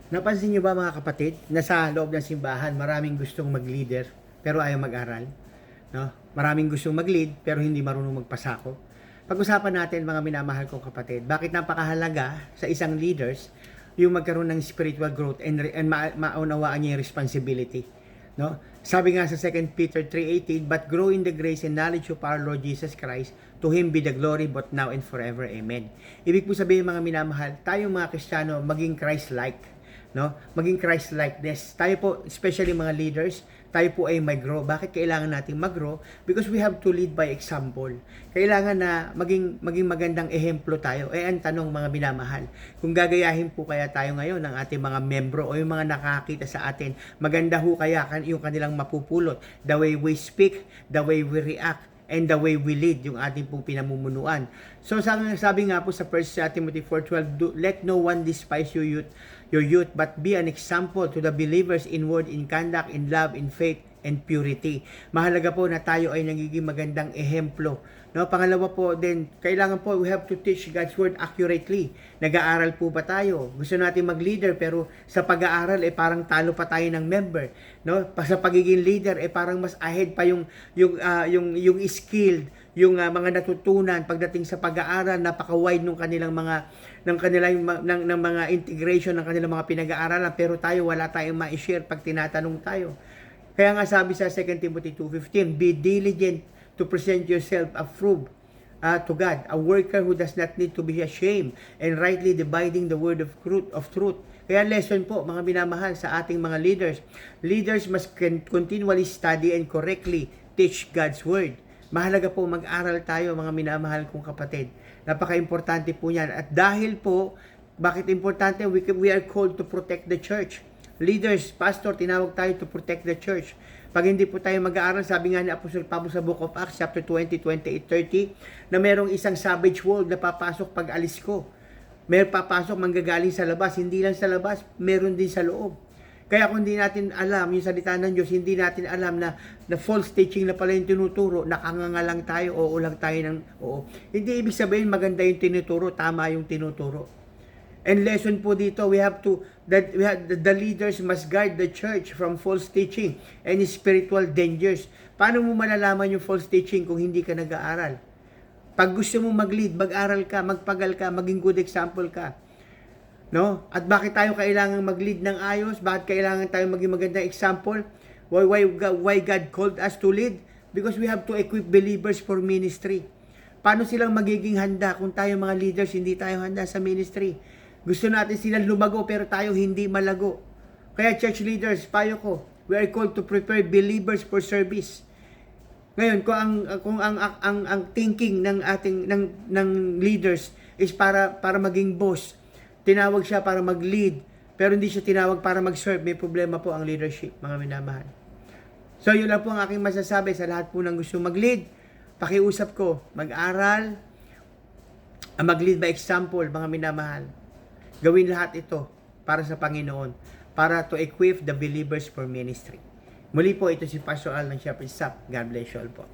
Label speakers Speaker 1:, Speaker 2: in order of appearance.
Speaker 1: Napansin niyo ba mga kapatid, na sa loob ng simbahan maraming gustong mag-leader pero ayaw mag-aral, no? Maraming gustong mag-lead pero hindi marunong magpasako. Pag-usapan natin mga minamahal kong kapatid, bakit napakahalaga sa isang leaders yung magkaroon ng spiritual growth and maunawaan niya yung responsibility, no? Sabi nga sa 2 Peter 3:18, but grow in the grace and knowledge of our Lord Jesus Christ, to Him be the glory both now and forever. Amen. Ibig po sabihin mga minamahal, tayong mga Kristiyano maging Christ-like, no? Maging Christ-likeness. Tayo po, especially mga leaders, tayo po ay mag-grow. Bakit kailangan nating mag-grow? Because we have to lead by example. Kailangan na maging magandang ehemplo tayo. Ang tanong mga minamahal, kung gagayahin po kaya tayo ngayon ng ating mga membro o yung mga nakakita sa atin, maganda ho kaya yung kanilang mapupulot, the way we speak, the way we react, and the way we lead, yung ating pong pinamumunuan. So sabi nga po sa 1 Timothy 4:12, let no one despise your youth, but be an example to the believers in word, in conduct, in love, in faith, and purity. Mahalaga po na tayo ay nagiging magandang ehemplo. No, pangalawa po din, kailangan po we have to teach God's word accurately. Nag-aaral po ba tayo? Gusto natin mag-leader pero sa pag-aaral parang talo pa tayo ng member, no? Sa pagiging leader parang mas ahead pa yung skilled, yung mga natutunan pagdating sa pag-aaral, napaka-wide ng kanilang mga ng mga integration ng kanilang mga pinag-aaralan, pero tayo wala tayong ma-share pag tinatanong tayo. Kaya nga sabi sa 2 Timothy 2:15, be diligent to present yourself approved to God, a worker who does not need to be ashamed, and rightly dividing the word of truth. Kaya lesson po, mga minamahal, sa ating mga leaders. Leaders must continually study and correctly teach God's word. Mahalaga po mag-aral tayo, mga minamahal kong kapatid. Napaka-importante po yan. At dahil po, bakit importante? We are called to protect the church. Leaders, pastor, tinawag tayo to protect the church. Pag hindi po tayo mag-aaral, sabi nga ni Apostle Pablo sa Book of Acts, chapter 20, 28, 30, na merong isang savage world na papasok pag alis ko. May papasok, manggagaling sa labas. Hindi lang sa labas, meron din sa loob. Kaya kung hindi natin alam yung salita ng Diyos, hindi natin alam na false teaching na pala yung tinuturo, nakanganga lang tayo, oo lang tayo ng oo. Hindi ibig sabihin maganda yung tinuturo, tama yung tinuturo. And lesson po dito, the leaders must guard the church from false teaching and spiritual dangers. Paano mo malalaman yung false teaching kung hindi ka nag-aaral? Pag gusto mo mag-lead, mag-aral ka, magpagal ka, maging good example ka. No? At bakit tayo kailangan mag-lead ng ayos? Bakit kailangan tayo maging magandang example? Why God called us to lead? Because we have to equip believers for ministry. Paano silang magiging handa kung tayo mga leaders hindi tayo handa sa ministry? Gusto natin silang lumago pero tayo hindi malago. Kaya church leaders, payo ko, we are called to prepare believers for service. Ngayon, kung ang thinking ng ating ng leaders is para maging boss, tinawag siya para mag-lead, pero hindi siya tinawag para mag-serve, may problema po ang leadership, mga minamahal. So, yun lang po ang aking masasabi sa lahat po ng gusto mag-lead. Pakiusap ko, mag-aral, mag-lead by example, mga minamahal. Gawin lahat ito para sa Panginoon, para to equip the believers for ministry. Muli po, ito si Pastor Al ng Shepherd's Staff. God bless you all po.